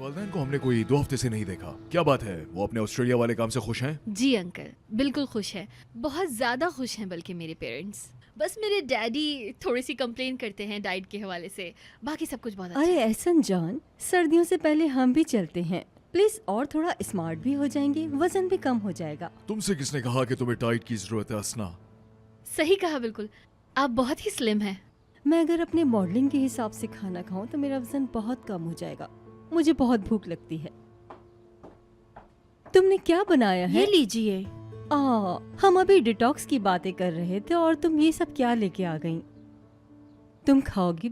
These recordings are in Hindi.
वालिदैन को हमने कोई 2 हफ्ते से नहीं देखा। क्या बात है, वो अपने ऑस्ट्रेलिया वाले काम से खुश हैं? जी अंकल, बिल्कुल खुश है, बहुत ज़्यादा खुश हैं बल्कि मेरे पेरेंट्स। बस मेरे डैडी थोड़ी सी कंप्लेन करते हैं डाइट के हवाले से, बाकी सब कुछ बहुत अच्छा अरे है। एहसन जान, सर्दियों से पहले हम भी चलते हैं प्लीज, और थोड़ा स्मार्ट भी हो जाएंगे, वजन भी कम हो जाएगा। तुमसे किसने कहा कि तुम्हें डाइट की जरूरत है असना? सही कहा, बिल्कुल आप बहुत ही स्लिम हैं। मैं अगर अपने मॉडलिंग के हिसाब से खाना खाऊं तो मेरा वजन बहुत कम हो जाएगा। मुझे बहुत भूख लगती है। तुमने क्या बनाया है? ये लीजिए। हम अभी डिटॉक्स की बातें कर रहे थे और तुम ये सब क्या लेके आ गई? तुम खाओगी?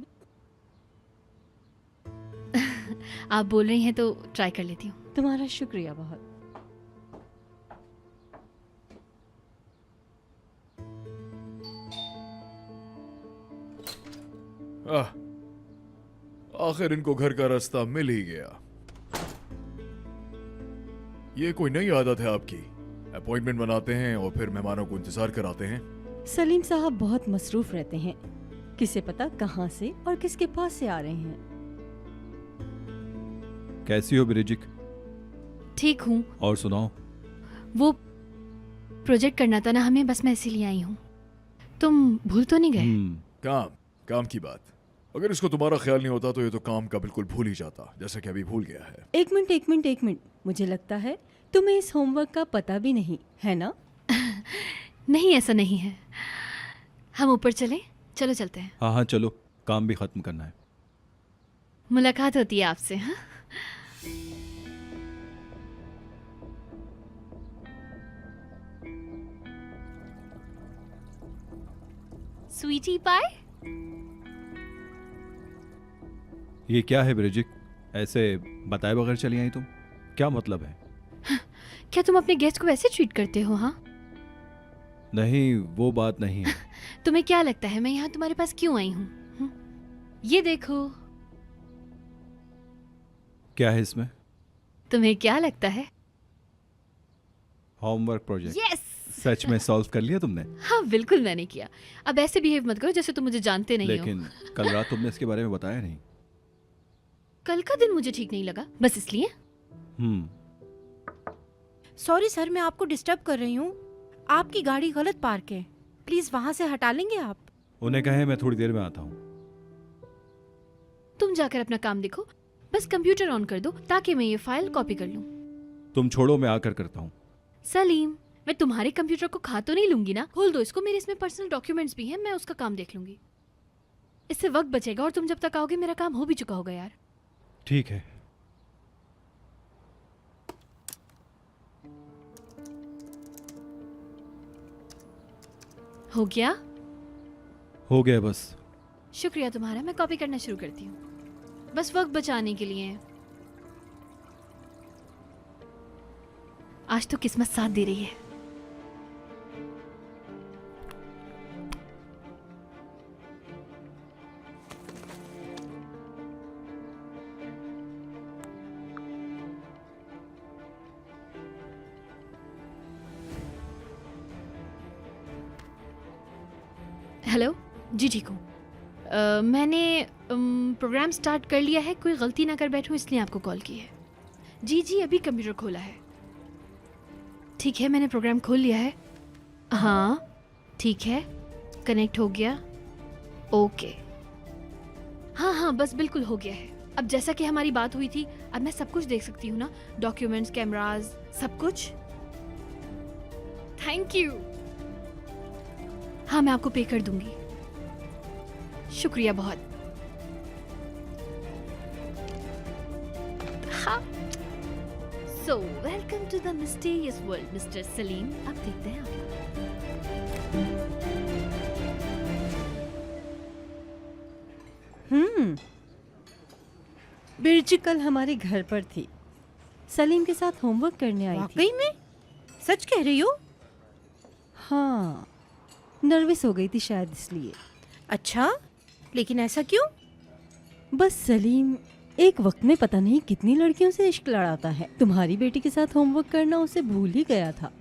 आप बोल रही हैं तो ट्राई कर लेती हूँ। तुम्हारा शुक्रिया बहुत। आखिर इनको घर का रास्ता मिल ही गया। ये कोई नई आदत है आपकी? अपॉइंटमेंट बनाते हैं और फिर मेहमानों को इंतजार कराते हैं। सलीम साहब बहुत मसरूफ रहते हैं, किसे पता कहाँ से और किसके पास से आ रहे हैं। कैसी हो ब्रिजिक? ठीक हूँ। और सुनाओ। वो प्रोजेक्ट करना था ना हमें, बस मैं इसीलिए आई हूँ। तुम भूल तो नहीं गए? काम की बात। अगर इसको तुम्हारा ख्याल नहीं होता तो ये तो काम का बिल्कुल भूल ही जाता, जैसा कि अभी भूल गया है। एक मिनट, मुझे लगता है तुम्हें इस होमवर्क का पता भी नहीं है ना? नहीं, ऐसा नहीं है। हम ऊपर चलें? चलो चलते हैं। हाँ चलो, काम भी खत्म करना है। मुलाकात होती है आपसे। हाँ, स्वीटी पाई। ये क्या है ब्रिजिक? ऐसे बताए बगैर चली आई तुम? क्या मतलब है? क्या तुम अपने गेस्ट को ऐसे ट्रीट करते हो? हाँ, नहीं वो बात नहीं है। तुम्हें क्या लगता है मैं यहाँ तुम्हारे पास क्यों आई हूँ? ये देखो। क्या है इसमें? तुम्हें क्या लगता है? Homework project. यस। सच में सॉल्व कर लिया तुमने? हाँ बिल्कुल मैंने किया। अब ऐसे बिहेव मत करो जैसे तुम मुझे जानते नहीं हो। लेकिन कल रात तुमने इसके बारे में बताया नहीं। कल का दिन मुझे ठीक नहीं लगा, बस इसलिए। सॉरी सर, मैं आपको डिस्टर्ब कर रही हूँ। आपकी गाड़ी गलत पार्क है, प्लीज वहाँ से हटा लेंगे आप? उन्हें कहे मैं थोड़ी देर में आता हूँ। तुम जाकर अपना काम देखो, बस कंप्यूटर ऑन कर दो ताकि मैं ये फाइल कॉपी कर लूँ। तुम छोड़ो, मैं आकर करता हूँ। सलीम, मैं तुम्हारे कंप्यूटर को खा तो नहीं लूंगी ना? खोल दो इसको, मेरे इसमें पर्सनल डॉक्यूमेंट्स भी हैं, मैं उसका काम देख लूंगी। इससे वक्त बचेगा और तुम जब तक आओगे मेरा काम हो भी चुका होगा यार। ठीक है। हो गया? हो गया बस। शुक्रिया तुम्हारा, मैं कॉपी करना शुरू करती हूँ, बस वक्त बचाने के लिए। आज तो किस्मत साथ दे रही है। हेलो जी, ठीक हूँ। मैंने प्रोग्राम स्टार्ट कर लिया है, कोई गलती ना कर बैठूं इसलिए आपको कॉल की है। जी अभी कंप्यूटर खोला है। ठीक है, मैंने प्रोग्राम खोल लिया है। हाँ ठीक है, कनेक्ट हो गया। ओके, हाँ बस बिल्कुल हो गया है। अब जैसा कि हमारी बात हुई थी, अब मैं सब कुछ देख सकती हूँ ना, डॉक्यूमेंट्स, कैमराज, सब कुछ। Thank you. हाँ मैं आपको पे कर दूंगी, शुक्रिया बहुत। हाँ, so welcome to the mysterious world mister Salim. अब देखते हैं आपको। बिरजी कल हमारे घर पर थी, सलीम के साथ होमवर्क करने आई थी। वाकई में? सच कह रही हो? हाँ, नर्वस हो गई थी शायद इसलिए। अच्छा, लेकिन ऐसा क्यों? बस सलीम एक वक्त में पता नहीं कितनी लड़कियों से इश्क लड़ाता है। तुम्हारी बेटी के साथ होमवर्क करना उसे भूल ही गया था।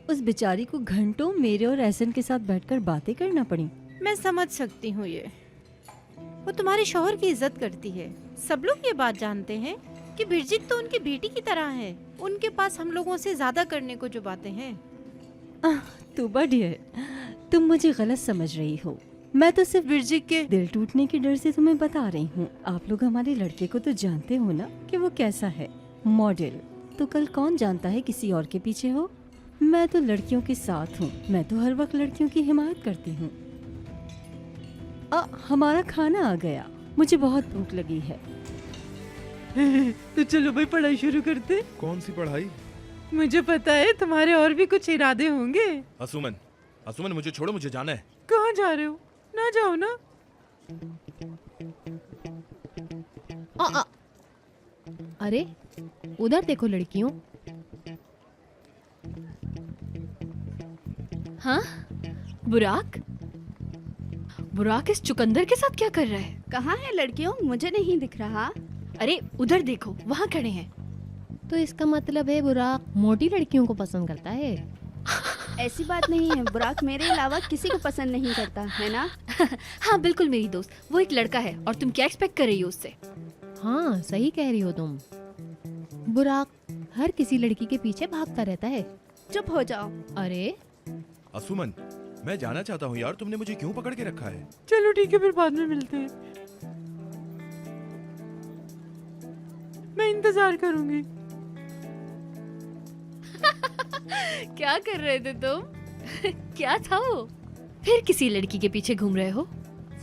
उस बेचारी को घंटों मेरे और एहसन के साथ बैठकर बातें करना पड़ी। मैं समझ सकती हूँ, ये वो तुम्हारे शौहर की इज्जत करती है, सब लोग ये बात जानते हैं। कि बिरजिक तो उनकी बेटी की तरह है। उनके पास हम लोगों से ज्यादा करने को जो बातें हैं। तूबा डियर, तुम मुझे गलत समझ रही हो। मैं तो सिर्फ बिरजिक के दिल टूटने के डर से तुम्हें बता रही हूँ। आप लोग हमारे लड़के को तो जानते हो ना कि वो कैसा है, मॉडल। तो कल कौन जानता है किसी और के पीछे हो। मैं तो लड़कियों के साथ हूँ, मैं तो हर वक्त लड़कियों की हिमायत करती हूँ। हमारा खाना आ गया, मुझे बहुत भूख लगी है। तो चलो भाई पढ़ाई शुरू करते। कौन सी पढ़ाई? मुझे पता है तुम्हारे और भी कुछ इरादे होंगे। असुमन, असुमन मुझे छोड़ो, मुझे जाना है। कहाँ जा रहे हो? ना जाओ ना। अरे उधर देखो लड़कियों। हाँ, बुराक? बुराक इस चुकंदर के साथ क्या कर रहा है? कहाँ है लड़कियों? मुझे नहीं दिख रहा। अरे उधर देखो, वहाँ खड़े हैं। तो इसका मतलब है बुराक मोटी लड़कियों को पसंद करता है। ऐसी बात नहीं है, बुराक मेरे अलावा किसी को पसंद नहीं करता है ना। हाँ बिल्कुल मेरी दोस्त, वो एक लड़का है और तुम क्या एक्सपेक्ट कर रही हो उससे? हाँ सही कह रही हो तुम। बुराक हर किसी लड़की के पीछे भागता रहता है। चुप हो जाओ। अरे असुमन, मैं जाना चाहता हूँ यार, तुमने मुझे क्यों पकड़ के रखा है? चलो ठीक है, फिर बाद में मिलते हैं। मैं इंतजार करूंगी। क्या कर रहे थे तुम? क्या था वो? फिर किसी लड़की के पीछे घूम रहे हो?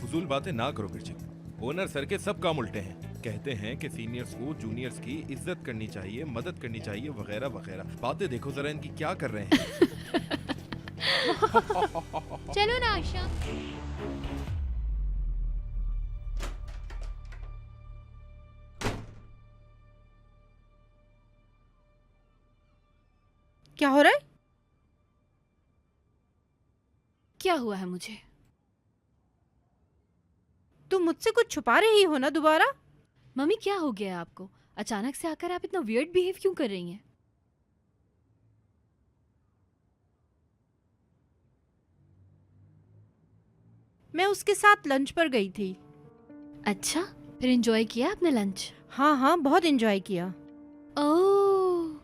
फजूल बातें ना करो बिरजिक। ओनर सर के सब काम उल्टे हैं। कहते हैं कि सीनियर्स को जूनियर्स की इज्जत करनी चाहिए, मदद करनी चाहिए, वगैरह वगैरह। बातें देखो जरा इनकी क्या कर रहे हैं। चलो ना आशा। क्या हो रहा है? क्या हुआ है मुझे? तुम मुझसे कुछ छुपा रही हो ना दोबारा? मम्मी क्या हो गया है आपको? अचानक से आकर आप इतना वियर्ड बिहेव क्यों कर रही हैं? मैं उसके साथ लंच पर गई थी। अच्छा, फिर एंजॉय किया आपने लंच? हाँ हाँ, बहुत एंजॉय किया। ओह,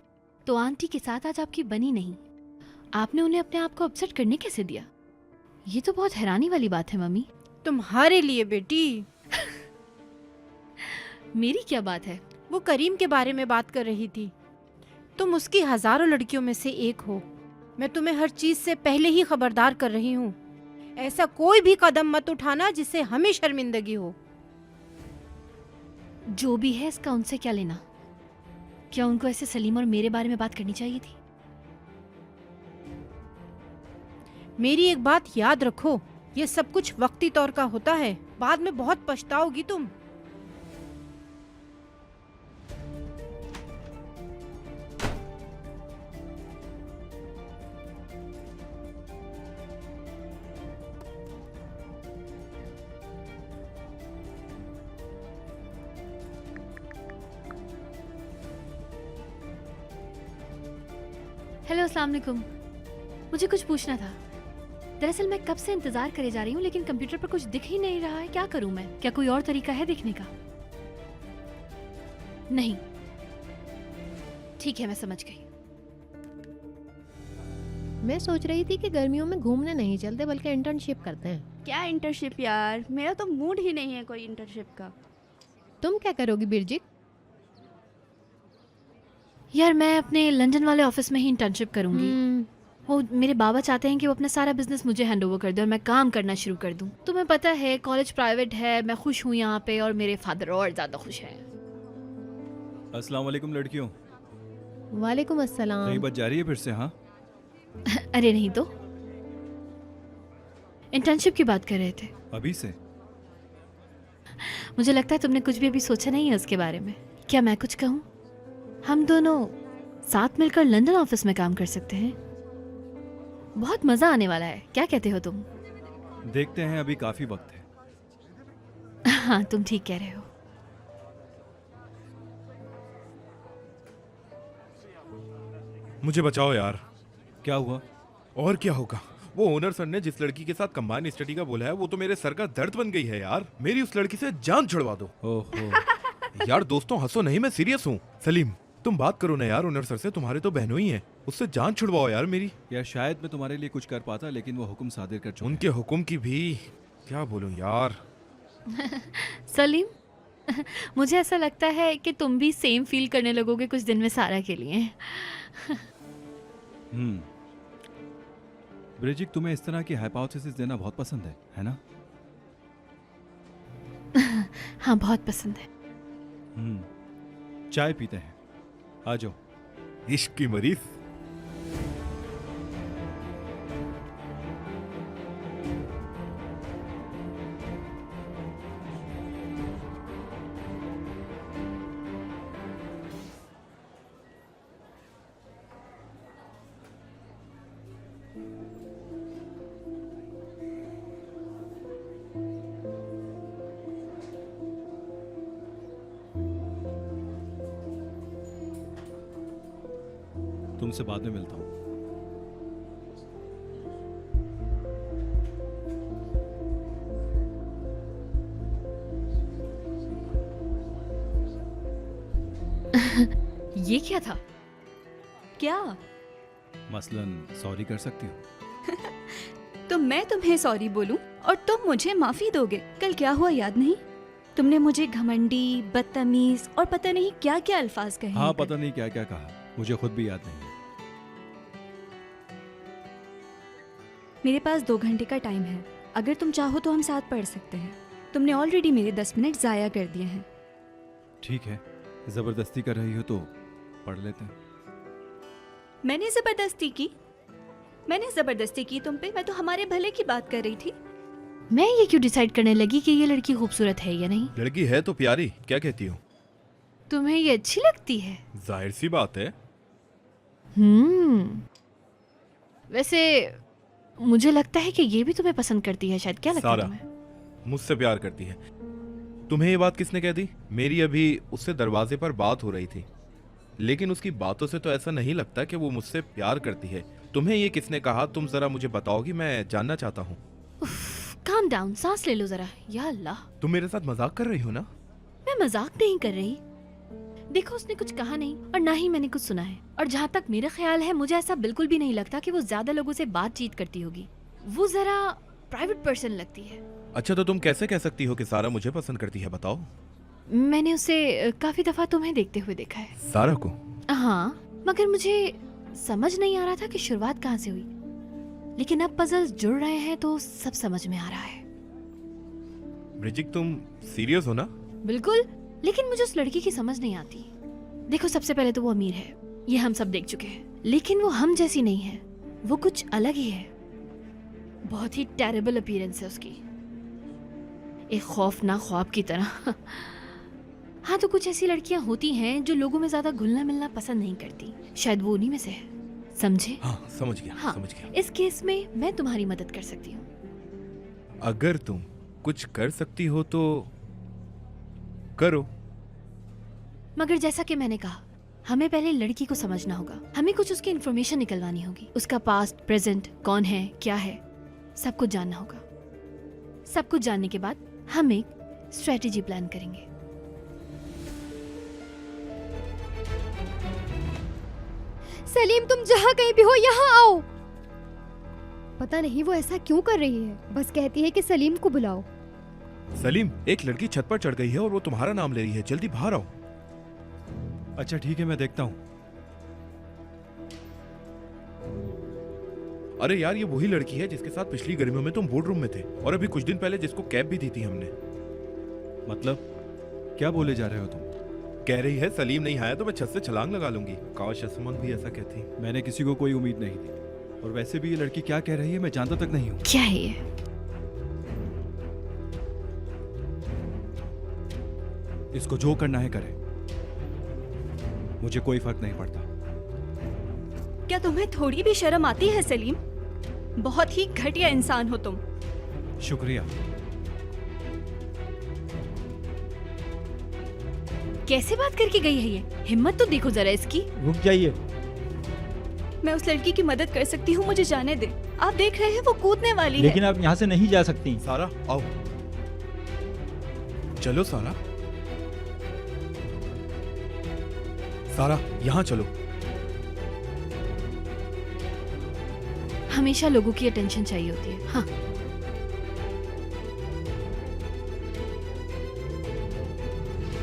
तो आंटी के साथ आज आपकी बनी नहीं। आपने उन्हें अपने आप को अपसेट करने कैसे दिया? ये तो बहुत हैरानी वाली बात है मम्मी। तुम्हारे लिए बेटी। मेरी क्या बात है? वो करीम के बारे में बात कर रही थी। तुम उसकी हजारों लड़कियों में से एक हो। मैं तुम्हें हर चीज से पहले ही खबरदार कर रही हूँ। ऐसा कोई भी कदम मत उठाना जिससे हमें शर्मिंदगी हो। जो भी है इसका उनसे क्या लेना? क्या उनको ऐसे सलीम और मेरे बारे में बात करनी चाहिए थी? मेरी एक बात याद रखो, ये सब कुछ वक्ती तौर का होता है, बाद में बहुत पछताओगी तुम। हेलो, अस्सलाम वालेकुम। मुझे कुछ पूछना था। दरअसल मैं कब से इंतजार करे जा रही हूँ लेकिन कंप्यूटर पर कुछ दिख ही नहीं रहा है। क्या करूँ मैं? क्या कोई और तरीका है दिखने का? नहीं, ठीक है, मैं समझ गई। मैं सोच रही थी कि गर्मियों में घूमने नहीं चलते बल्कि इंटर्नशिप करते हैं। क्या इंटर्नशिप यार, मेरा तो मूड ही नहीं है कोई इंटर्नशिप का। तुम क्या करोगी बिरजिक? यार मैं अपने लंदन वाले ऑफिस में ही इंटर्नशिप करूंगी। वो मेरे बाबा चाहते हैं कि वो अपना सारा बिजनेस मुझे हैंडओवर कर दे और मैं काम करना शुरू कर दूं। तुम्हें पता है कॉलेज प्राइवेट है, मैं खुश हूँ यहाँ पे और मेरे फादर और ज्यादा खुश हैं। अस्सलाम वालेकुम लड़कियों। वालेकुम अस्सलाम। नई बात जारी है फिर से? हाँ अरे नहीं तो, इंटर्नशिप की बात कर रहे थे। अभी से? मुझे लगता है तुमने कुछ भी अभी सोचा नहीं है उसके बारे में। क्या मैं कुछ कहूँ? हम दोनों साथ मिलकर लंदन ऑफिस में काम कर सकते हैं। बहुत मजा आने वाला है। क्या कहते हो तुम? देखते हैं, अभी काफी वक्त है। हाँ तुम ठीक कह रहे हो। मुझे बचाओ यार। क्या हुआ? और क्या होगा? वो ओनर सर ने जिस लड़की के साथ कंबाइन स्टडी का बोला है वो तो मेरे सर का दर्द बन गई है यार। मेरी उस लड़की से जान छुड़वा दो। ओहो, यार दोस्तों हंसो नहीं, मैं सीरियस हूँ। सलीम तुम बात करो ना यार ओनर सर से, तुम्हारे तो बहनों ही हैं, उससे जान छुड़वाओ यार मेरी। यार शायद मैं तुम्हारे लिए कुछ कर पाता, लेकिन वो हुक्म सादिर कर चुके उनके हुक्म की भी क्या बोलूं यार। सलीम, मुझे ऐसा लगता है कि तुम भी सेम फील करने लगोगे कुछ दिन में सारा के लिए। ब्रिजिक, तुम्हें इस तरह की हाइपोथेसिस देना बहुत पसंद है ना? हाँ बहुत पसंद है। चाय पीते हैं, आ जाओ। इश्क की मरीज। तुमसे बाद में मिलता हूँ। ये क्या था? क्या? मसलन सॉरी कर सकती हो? तो मैं तुम्हें सॉरी बोलूं और तुम मुझे माफी दोगे? कल क्या हुआ याद नहीं? तुमने मुझे घमंडी, बदतमीज और पता नहीं क्या क्या अल्फाज कहे। हाँ, पता नहीं क्या क्या कहा, मुझे खुद भी याद नहीं है। मेरे पास 2 घंटे का टाइम है, अगर तुम चाहो तो हम साथ पढ़ सकते हैं। तुमने ऑलरेडी मेरे 10 मिनट जाया कर दिए हैं। ठीक है, जबरदस्ती कर रही हो तो पढ़ लेते हैं। मैंने जबरदस्ती की? मैंने जबरदस्ती की तुम पे? मैं तो हमारे भले की बात कर रही थी। मैं ये क्यों डिसाइड करने लगी कि ये लड़की खूबसूरत है या नहीं? लड़की है तो प्यारी, क्या कहती हो? तुम्हें ये अच्छी लगती है? जाहिर सी बात है। वैसे मुझे लगता है कि ये भी तुम्हें पसंद करती है शायद। क्या लगता है सारा तुम्हें? मुझसे प्यार करती है। तुम्हें ये बात किसने कह दी? मेरी अभी उससे दरवाजे पर बात हो रही थी, लेकिन उसकी बातों से तो ऐसा नहीं लगता कि वो मुझसे प्यार करती है। तुम्हें ये किसने कहा? तुम जरा मुझे बताओगी, मैं जानना चाहता हूँ। काम डाउन, सांस ले लो जरा। या अल्लाह, तुम मेरे साथ मजाक कर रही हो ना? मैं मजाक नहीं कर रही। देखो उसने कुछ कहा नहीं और ना ही मैंने कुछ सुना है, और जहाँ तक मेरा ख्याल है मुझे ऐसा बिल्कुल भी नहीं लगता कि वो ज्यादा लोगों से बातचीत करती होगी। वो जरा प्राइवेट पर्सन लगती है। अच्छा तो तुम कैसे कह सकती हो कि सारा मुझे पसंद करती है? बताओ। मैंने उसे काफी दफा तुम्हें देखते हुए देखा है। सारा को? हाँ, मगर मुझे समझ नहीं आ रहा था कि शुरुआत कहाँ से हुई, लेकिन अब पजल्स जुड़ रहे हैं तो सब समझ में आ रहा है। ब्रिजिक तुम सीरियस हो ना? बिल्कुल, लेकिन मुझे उस लड़की की समझ नहीं आती। देखो सबसे पहले तो वो अमीर है, ये हम सब देख चुके हैं, लेकिन वो हम जैसी नहीं है, वो कुछ अलग ही है। बहुत ही टेरेबल अपीयरेंस है उसकी, एक खौफनाक ख्वाब की तरह। हाँ, तो कुछ ऐसी लड़कियां होती हैं जो लोगों में ज्यादा घुलना मिलना पसंद नहीं करती, शायद वो उन्हीं में से है। समझे? हाँ समझ गया, हाँ, समझ गया। इस केस में मैं तुम्हारी मदद कर सकती हूँ। अगर तुम कुछ कर सकती हो तो करो। मगर जैसा कि मैंने कहा, हमें पहले लड़की को समझना होगा, हमें कुछ उसकी इन्फॉर्मेशन निकलवानी होगी, उसका पास्ट, प्रेजेंट, कौन है, क्या है, सब कुछ जानना होगा। सब कुछ जानने के बाद हम एक स्ट्रेटेजी प्लान करेंगे। सलीम, तुम जहाँ कहीं भी हो यहाँ आओ। पता नहीं वो ऐसा क्यों कर रही है, बस कहती है कि सलीम को बुलाओ। सलीम, एक लड़की छत पर चढ़ गई है और वो तुम्हारा नाम ले रही है, जल्दी बाहर आओ। अच्छा ठीक है, मैं देखता हूँ। अरे यार, ये वही लड़की है जिसके साथ पिछली गर्मियों में तुम बोर्ड रूम में थे, और अभी कुछ दिन पहले जिसको कैब भी दी थी हमने। मतलब क्या बोले जा रहे हो तुम? कह रही है सलीम नहीं आया तो मैं छत से छलांग लगा लूंगी। काश असमान भी ऐसा कहती। मैंने किसी को कोई उम्मीद नहीं दी, और वैसे भी ये लड़की क्या कह रही है मैं जानता तक नहीं हूँ। क्या है ये? इसको जो करना है करे, मुझे कोई फर्क नहीं पड़ता। क्या तुम्हें थोड़ी भी शर्म आती है सलीम? बहुत ही घटिया इंसान हो तुम। शुक्रिया। कैसे बात करके गई है ये? हिम्मत तो देखो जरा इसकी। रुक जाइए। मैं उस लड़की की मदद कर सकती हूँ, मुझे जाने दे। आप देख रहे हैं वो कूदने वाली है। लेकिन आप यहाँ से नहीं जा सकती। सारा आओ, चलो सारा। सारा यहाँ चलो। हमेशा लोगों की अटेंशन चाहिए होती है। हाँ,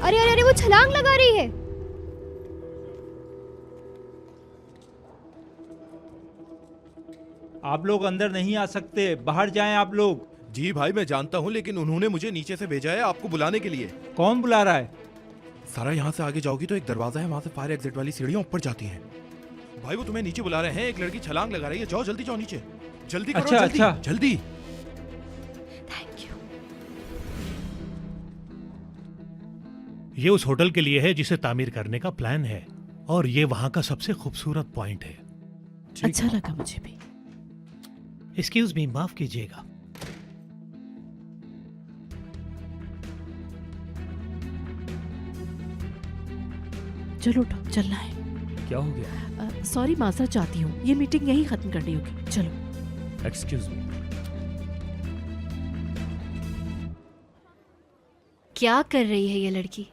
अरे अरे अरे वो छलांग लगा रही है। आप लोग अंदर नहीं आ सकते, बाहर जाएं आप लोग। जी भाई मैं जानता हूँ, लेकिन उन्होंने मुझे नीचे से भेजा है आपको बुलाने के लिए। कौन बुला रहा है? सारा यहाँ से आगे जाओगी तो एक दरवाजा है, वहाँ से फायर एग्जिट वाली सीढ़ियाँ ऊपर जाती हैं। भाई वो तुम्हें नीचे बुला रहे हैं, एक लड़की छलांग लगा रही है। जाओ जल्दी जाओ नीचे, जल्दी करो। अच्छा, जल्दी, अच्छा। जल्दी। Thank you. ये उस होटल के लिए है जिसे तामीर करने का प्लान है, और ये वहां का सबसे खूबसूरत पॉइंट है। अच्छा लगा मुझे भी। एक्सक्यूज मी, माफ कीजिएगा। चलो उठो, चलना है। क्या हो गया? सॉरी मासा, चाहती हूँ ये मीटिंग यहीं खत्म करनी होगी। चलो। Excuse me. क्या कर रही है ये लड़की?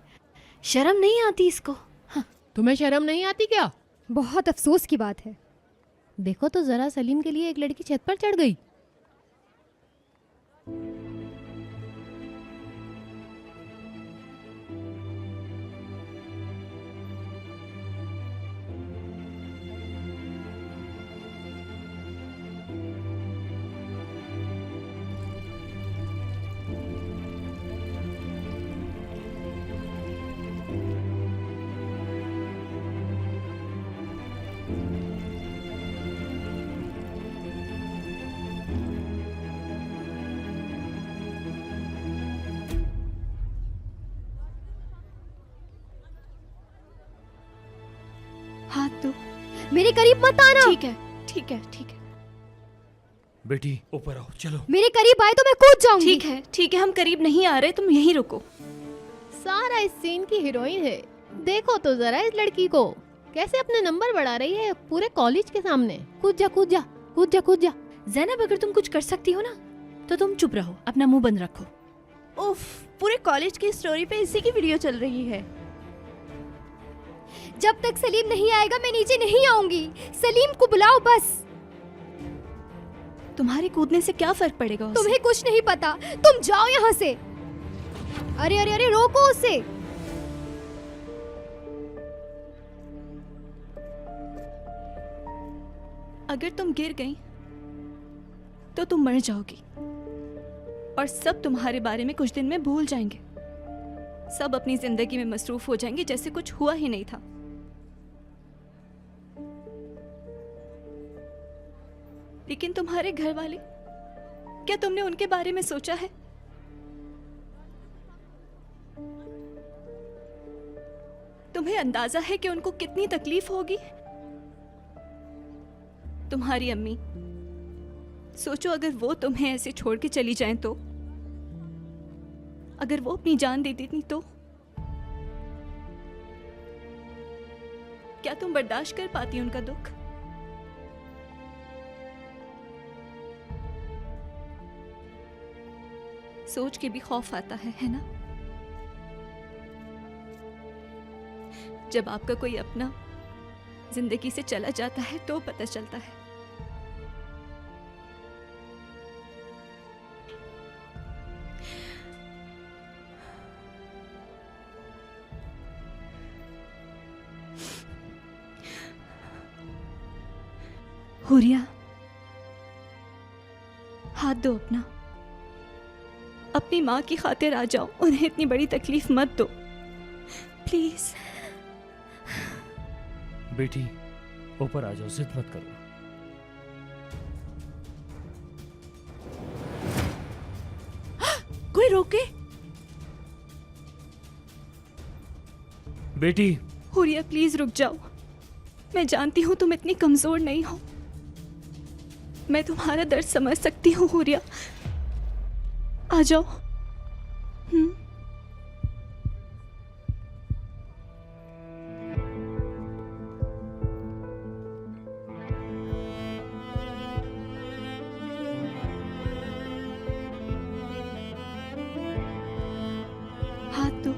शर्म नहीं आती इसको? हाँ। तुम्हें शर्म नहीं आती क्या? बहुत अफसोस की बात है। देखो तो जरा, सलीम के लिए एक लड़की छत पर चढ़ गई। हाथ दो। मेरे करीब मत आना। ठीक है, ठीक है, ठीक है। बेटी ऊपर आओ, चलो। मेरे करीब आए तो मैं कूद जाऊंगी। ठीक है, ठीक है, हम करीब नहीं आ रहे, तुम यहीं रुको। सारा इस सीन की हीरोइन है। देखो तो जरा इस लड़की को, कैसे अपने नंबर बढ़ा रही है पूरे कॉलेज के सामने। कूद जा, कूद जा, कूद जा, कूद जा। ज़ैनब, अगर तुम कुछ कर सकती हो ना तो तुम चुप रहो, अपना मुंह बंद रखो। उफ, पूरे कॉलेज की स्टोरी पे इसी की वीडियो चल रही है। जब तक सलीम नहीं आएगा मैं नीचे नहीं आऊंगी। सलीम को बुलाओ बस। तुम्हारे कूदने से क्या फर्क पड़ेगा उसे? तुम्हें कुछ नहीं पता, तुम जाओ यहाँ से। अरे अरे अरे रोको उसे। अगर तुम गिर गई तो तुम मर जाओगी, और सब तुम्हारे बारे में कुछ दिन में भूल जाएंगे। सब अपनी जिंदगी में मसरूफ हो जाएंगे जैसे कुछ हुआ ही नहीं था। लेकिन तुम्हारे घर वाले, क्या तुमने उनके बारे में सोचा है? तुम्हें अंदाजा है कि उनको कितनी तकलीफ होगी? तुम्हारी अम्मी, सोचो अगर वो तुम्हें ऐसे छोड़ के चली जाएं तो, अगर वो अपनी जान दे देती तो क्या तुम बर्दाश्त कर पाती उनका दुख? सोच के भी खौफ आता है ना? जब आपका कोई अपना जिंदगी से चला जाता है तो पता चलता है। हुरिया, हाथ दो अपना। अपनी माँ की खातिर आ जाओ, उन्हें इतनी बड़ी तकलीफ मत दो, प्लीज। बेटी ऊपर आ जाओ, जिद मत करो। कोई रोके? बेटी हुरिया प्लीज रुक जाओ। मैं जानती हूँ तुम इतनी कमजोर नहीं हो, मैं तुम्हारा दर्द समझ सकती हूँ। हुरिया आ जाओ। हाथ दो।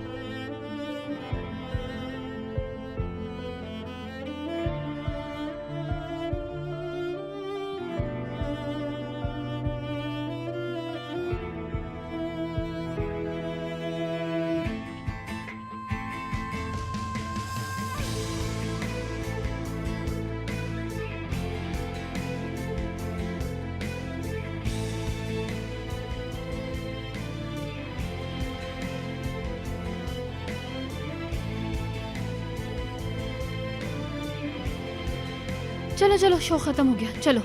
चलो चलो, शो खत्म हो गया, चलो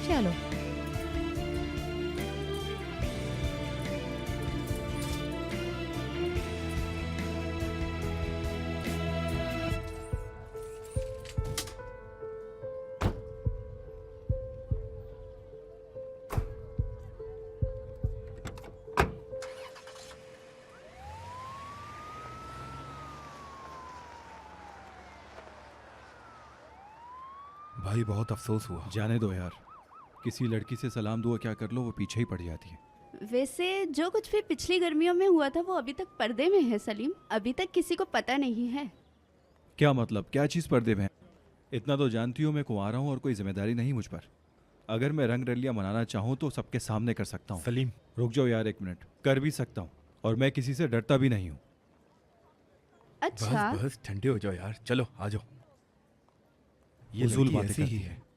चलो। भाई बहुत अफसोस हुआ। जाने दो यार, किसी लड़की से सलाम दुआ क्या कर लो, वो पीछे ही पड़ जाती है। वैसे जो कुछ भी पिछली गर्मियों में हुआ था वो अभी तक पर्दे में है सलीम, अभी तक किसी को पता नहीं है। क्या मतलब, क्या चीज़ पर्दे में है? इतना तो जानती हो मैं कुंवारा हूँ और कोई जिम्मेदारी नहीं मुझ पर। अगर मैं रंग रलियाँ मनाना चाहूँ तो सबके सामने कर सकता हूँ। सलीम रुक जाओ यार 1 मिनट, कर भी सकता हूँ और मैं किसी से डरता भी नहीं हूँ। अच्छा बस बस ठंडे हो जाओ यार, चलो आ जाओ। ये उसूल लड़की बातें ऐसी करती ही है। है।